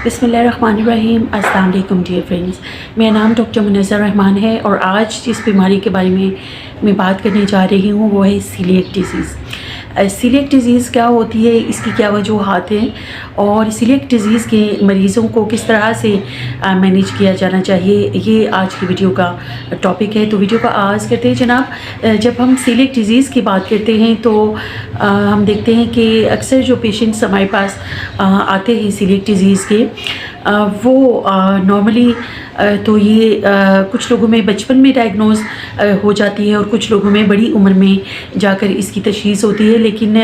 बिस्मिल्लाहिर्रहमानिर्रहीम। अस्सलाम वालेकुम डियर फ्रेंड्स, मेरा नाम डॉक्टर मुनज़्ज़र रहमान है और आज जिस बीमारी के बारे में मैं बात करने जा रही हूँ वो है सीलिएक डिज़ीज़। सीलिएक डिज़ीज़ क्या होती है, इसकी क्या वजूहात हैं और सीलिएक डिज़ीज़ के मरीज़ों को किस तरह से मैनेज किया जाना चाहिए, ये आज की वीडियो का टॉपिक है। तो वीडियो का आगाज़ करते हैं जनाब। जब हम सीलिएक डिज़ीज़ की बात करते हैं तो हम देखते हैं कि अक्सर जो पेशेंट्स हमारे पास आते हैं सीलिएक डिज़ीज़ के, वो नॉर्मली तो ये कुछ लोगों में बचपन में डायग्नोज़ हो जाती है और कुछ लोगों में बड़ी उम्र में जाकर इसकी तशख़ीस होती है। लेकिन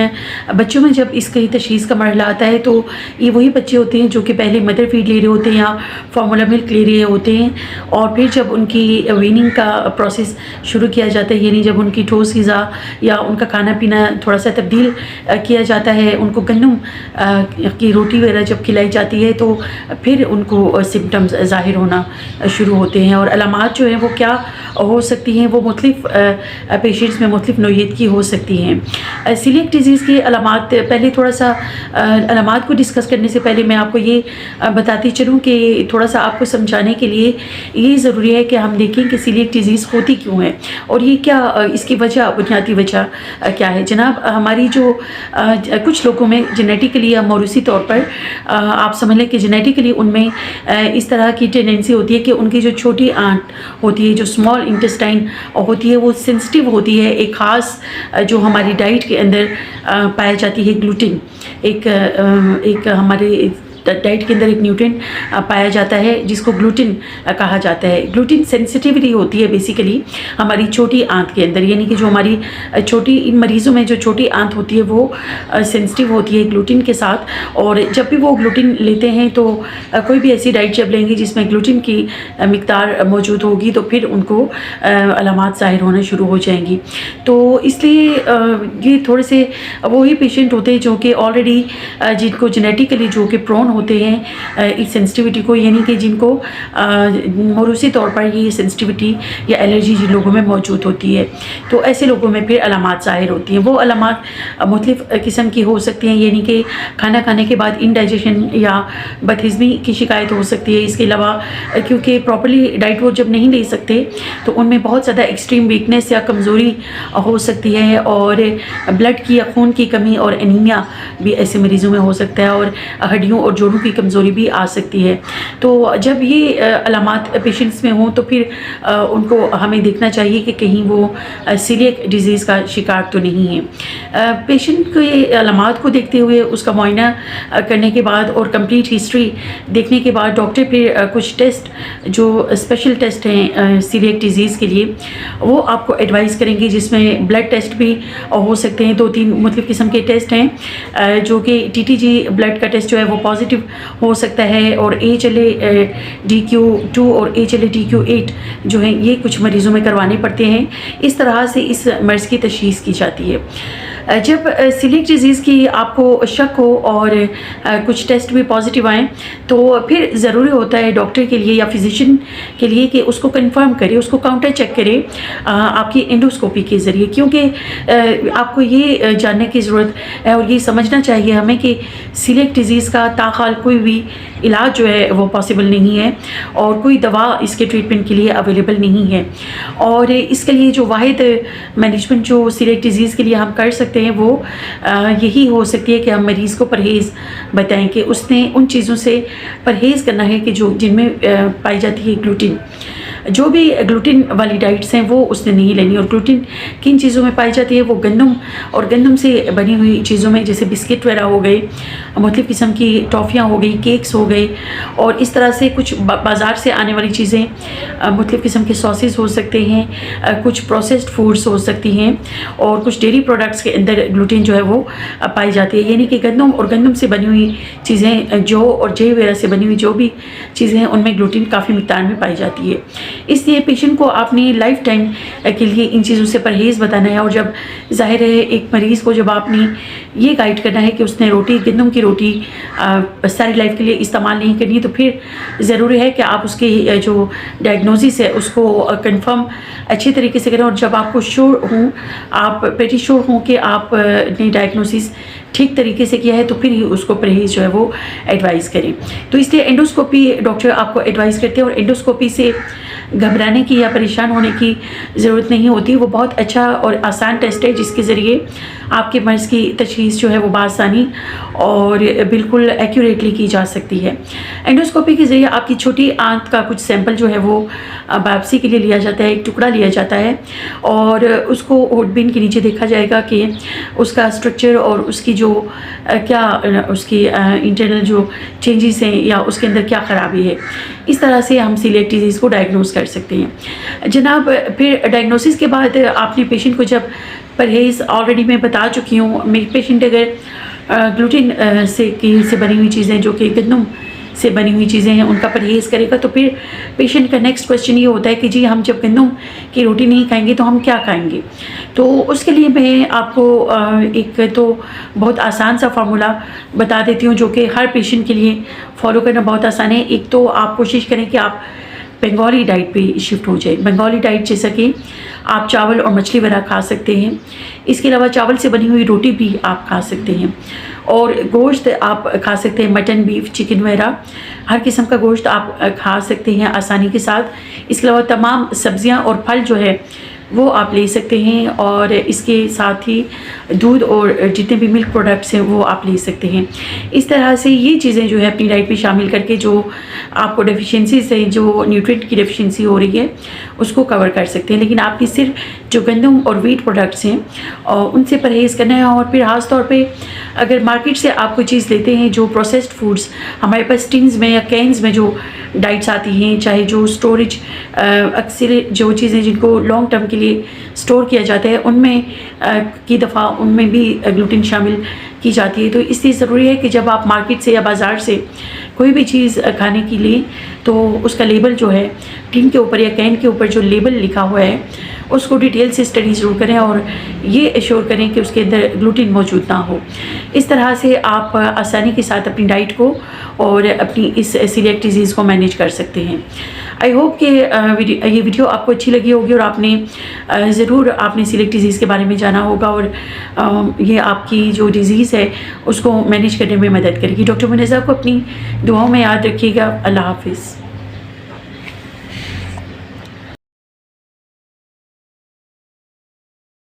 बच्चों में जब इसकी तशख़ीस का मरहला आता है तो ये वही बच्चे होते हैं जो कि पहले मदर फीड ले रहे होते हैं या फार्मूला मिल्क ले रहे होते हैं, और फिर जब उनकी वीनिंग का प्रोसेस शुरू किया जाता है, यानी जब उनकी ठोस ग़िज़ा या उनका खाना पीना थोड़ा सा तब्दील किया जाता है, उनको गंदम की रोटी वगैरह जब खिलाई जाती है तो फिर उनको सिम्टम्स ज़ाहिर होना शुरू होते हैं। और अलामात जो हैं वो क्या हो सकती हैं, वो मुख्तलिफ पेशेंट्स में मुख्तलिफ नौइयत की हो सकती हैं। सीलिएक डिज़ीज़ के अलामात, पहले थोड़ा सा अलामात को डिस्कस करने से पहले मैं आपको ये बताती चलूँ कि थोड़ा सा आपको समझाने के लिए ये ज़रूरी है कि हम देखें कि सीलिएक डिज़ीज़ होती क्यों है और ये क्या इसकी वजह, बुनियादी वजह क्या है। जनाब, हमारी जो कुछ लोगों में जेनेटिकली या मौरूसी तौर पर आप समझ लें कि जेनेटिकली उनमें इस तरह की टेंडेंसी होती है कि उनकी जो छोटी आंत होती है, जो स्मॉल इंटेस्टाइन होती है, वो सेंसिटिव होती है एक ख़ास जो हमारी डाइट के अंदर पाई जाती है ग्लूटिन। एक हमारे डाइट के अंदर एक न्यूट्रिएंट पाया जाता है जिसको ग्लूटिन कहा जाता है। ग्लूटिन सेंसिटिविटी होती है बेसिकली हमारी छोटी आंत के अंदर, यानी कि जो हमारी छोटी, इन मरीज़ों में जो छोटी आंत होती है वो सेंसिटिव होती है ग्लूटिन के साथ। और जब भी वो ग्लूटिन लेते हैं तो कोई भी ऐसी डाइट जब लेंगे जिसमें ग्लूटिन की मिकदार मौजूद होगी तो फिर उनको अलामात ज़ाहिर होना शुरू हो जाएंगी। तो इसलिए ये थोड़े से वही पेशेंट होते हैं जो कि ऑलरेडी जिनको जेनेटिकली जो कि प्रोन होते हैं इस सेंसिटिविटी को, यानी कि जिनको मौरूसी तौर पर ये सेंसिटिविटी या एलर्जी जिन लोगों में मौजूद होती है, तो ऐसे लोगों में फिर अलामात ज़ाहिर होती हैं। वो अलामात मुख्तलिफ़ किस्म की हो सकती हैं, यानी कि खाना खाने के बाद इंडाइजेशन या बदहज़मी की शिकायत हो सकती है। इसके अलावा क्योंकि प्रॉपर्ली डाइट वो जब नहीं ले सकते तो उनमें बहुत ज़्यादा एक्सट्रीम वीकनेस या कमज़ोरी हो सकती है, और ब्लड की या खून की कमी और एनीमिया भी ऐसे मरीज़ों में हो सकता है, और हड्डियों और जोड़ों की कमज़ोरी भी आ सकती है। तो जब ये अलामात पेशेंट्स में हों तो फिर उनको हमें देखना चाहिए कि कहीं वो सीलिएक डिज़ीज़ का शिकार तो नहीं है। पेशेंट के अलामात को देखते हुए उसका मुआयना करने के बाद और कंप्लीट हिस्ट्री देखने के बाद डॉक्टर फिर कुछ टेस्ट, जो स्पेशल टेस्ट हैं सीलिएक डिज़ीज़ के लिए, वो आपको एडवाइस करेंगे, जिसमें ब्लड टेस्ट भी हो सकते हैं। 2-3 मुख्तलिफ़ किस्म के टेस्ट हैं जो कि TTG ब्लड का टेस्ट जो है वो पॉजिटिव हो सकता है, और HLA-DQ2 और HLA-DQ8 जो है ये कुछ मरीज़ों में करवाने पड़ते हैं। इस तरह से इस मर्ज़ की तशख़ीस की जाती है। जब सीलिएक डिज़ीज़ की आपको शक हो और कुछ टेस्ट भी पॉजिटिव आएँ तो फिर ज़रूरी होता है डॉक्टर के लिए या फिजिशियन के लिए कि उसको कंफर्म करे, उसको काउंटर चेक करे आपकी एंडोस्कोपी के ज़रिए, क्योंकि आपको ये जानने की ज़रूरत है और ये समझना चाहिए हमें कि सीलिएक डिज़ीज़ का ताहाल कोई भी इलाज जो है वो पॉसिबल नहीं है और कोई दवा इसके ट्रीटमेंट के लिए अवेलेबल नहीं है। और इसके लिए जो वाहिद मैनेजमेंट जो सीलिएक डिज़ीज़ के लिए हम कर सकते हैं वो यही हो सकती है कि हम मरीज़ को परहेज़ बताएं कि उसने उन चीज़ों से परहेज़ करना है कि जो जिनमें पाई जाती है ग्लूटिन। जो भी ग्लूटिन वाली डाइट्स हैं वो उसने नहीं लेनी। और ग्लूटिन किन चीज़ों में पाई जाती है, वो गंदम और गंदम से बनी हुई चीज़ों में, जैसे बिस्किट वगैरह हो गए, मुख्तलिफ़ किस्म की टॉफ़ियाँ हो गई, केक्स हो गए, और इस तरह से कुछ बाज़ार से आने वाली चीज़ें, मुख्तलिफ़ किस्म के सॉसेस हो सकते हैं, कुछ प्रोसेस्ड फूड्स हो सकती हैं, और कुछ डेयरी प्रोडक्ट्स के अंदर ग्लूटिन जो है वो पाई जाती है। यानी कि गंदम और गंदम से बनी हुई चीज़ें, जौ और जे वगैरह से बनी हुई जो भी चीज़ें हैं उनमें ग्लूटिन काफ़ी मिक़दार में पाई जाती है। इसलिए पेशेंट को आपने लाइफ टाइम के लिए इन चीज़ों से परहेज़ बताना है। और जब ज़ाहिर है एक मरीज़ को जब आपने ये गाइड करना है कि उसने रोटी, गंदम की रोटी सारी लाइफ के लिए इस्तेमाल नहीं करनी है, तो फिर ज़रूरी है कि आप उसकी जो डायग्नोसिस है उसको कंफर्म अच्छी तरीके से करें। और जब आपको श्योर हूँ, आप प्रेटी श्योर हों कि आप ने डायग्नोसिस ठीक तरीके से किया है, तो फिर ही उसको परहेज़ जो है वो एडवाइस करें। तो इसलिए एंडोस्कोपी डॉक्टर आपको एडवाइस करते हैं, और एंडोस्कोपी से घबराने की या परेशान होने की ज़रूरत नहीं होती। वो बहुत अच्छा और आसान टेस्ट है जिसके ज़रिए आपके मर्ज़ की तशख़ीस जो है वो बासानी और बिल्कुल एक्यूरेटली की जा सकती है। एंडोस्कोपी के ज़रिए आपकी छोटी आंत का कुछ सैंपल जो है वो बायोप्सी के लिए लिया जाता है, एक टुकड़ा लिया जाता है, और उसको होटबिन के नीचे देखा जाएगा कि उसका स्ट्रक्चर और उसकी जो उसकी इंटरनल जो चेंजेस हैं या उसके अंदर क्या ख़राबी है। इस तरह से हम सीलिएक डिजीज़ को डायग्नोस कर सकते हैं जनाब। फिर डायग्नोसिस के बाद आपने पेशेंट को जब परहेज़ ऑलरेडी मैं बता चुकी हूँ, मेरी पेशेंट अगर ग्लूटेन से बनी हुई चीज़ें जो कि गंदम से बनी हुई चीज़ें हैं उनका परहेज़ करेगा, तो फिर पेशेंट का नेक्स्ट क्वेश्चन ये होता है कि जी हम जब गंदम की रोटी नहीं खाएंगे तो हम क्या खाएंगे। तो उसके लिए मैं आपको एक तो बहुत आसान सा फार्मूला बता देती हूँ जो कि हर पेशेंट के लिए फॉलो करना बहुत आसान है। एक तो आप कोशिश करें कि आप बंगाली डाइट पे शिफ्ट हो जाए। बंगाली डाइट जैसा कि आप चावल और मछली वगैरह खा सकते हैं, इसके अलावा चावल से बनी हुई रोटी भी आप खा सकते हैं, और गोश्त आप खा सकते हैं, मटन, बीफ, चिकन वगैरह हर किस्म का गोश्त आप खा सकते हैं आसानी के साथ। इसके अलावा तमाम सब्ज़ियां और फल जो है वो आप ले सकते हैं, और इसके साथ ही दूध और जितने भी मिल्क प्रोडक्ट्स हैं वो आप ले सकते हैं। इस तरह से ये चीज़ें जो है अपनी डाइट में शामिल करके जो आपको डेफिशिएंसी से जो न्यूट्रिएंट की डेफिशिएंसी हो रही है उसको कवर कर सकते हैं। लेकिन आपने सिर्फ जो गंदम और व्हीट प्रोडक्ट्स हैं और उनसे परहेज़ करना है। और फिर ख़ास तौर पे अगर मार्केट से आप कोई चीज़ लेते हैं जो प्रोसेस्ड फूड्स, हमारे पास टिन्स में या कैन्स में जो डाइट्स आती हैं, चाहे जो स्टोरेज अक्सर जो चीज़ें जिनको लॉन्ग टर्म के लिए स्टोर किया जाता है उनमें की दफ़ा उनमें भी ग्लूटेन शामिल की जाती है। तो इसलिए ज़रूरी है कि जब आप मार्केट से या बाज़ार से कोई भी चीज़ खाने के लिए, तो उसका लेबल जो है टिन के ऊपर या कैन के ऊपर जो लेबल लिखा हुआ है उसको डिटेल से स्टडी ज़रूर करें और ये एश्योर करें कि उसके अंदर ग्लूटेन मौजूद ना हो। इस तरह से आप आसानी के साथ अपनी डाइट को और अपनी इस सीलिएक डिजीज़ को मैनेज कर सकते हैं। आई होप कि ये वीडियो आपको अच्छी लगी होगी और आपने ज़रूर आपने सीलिएक डिजीज़ के बारे में जाना होगा, और ये आपकी जो डिज़ीज़ है उसको मैनेज करने में मदद करेगी। डॉक्टर मुन्नेज़ा को अपनी दुआओं में याद रखिएगा। अल्लाह हाफ़िज़।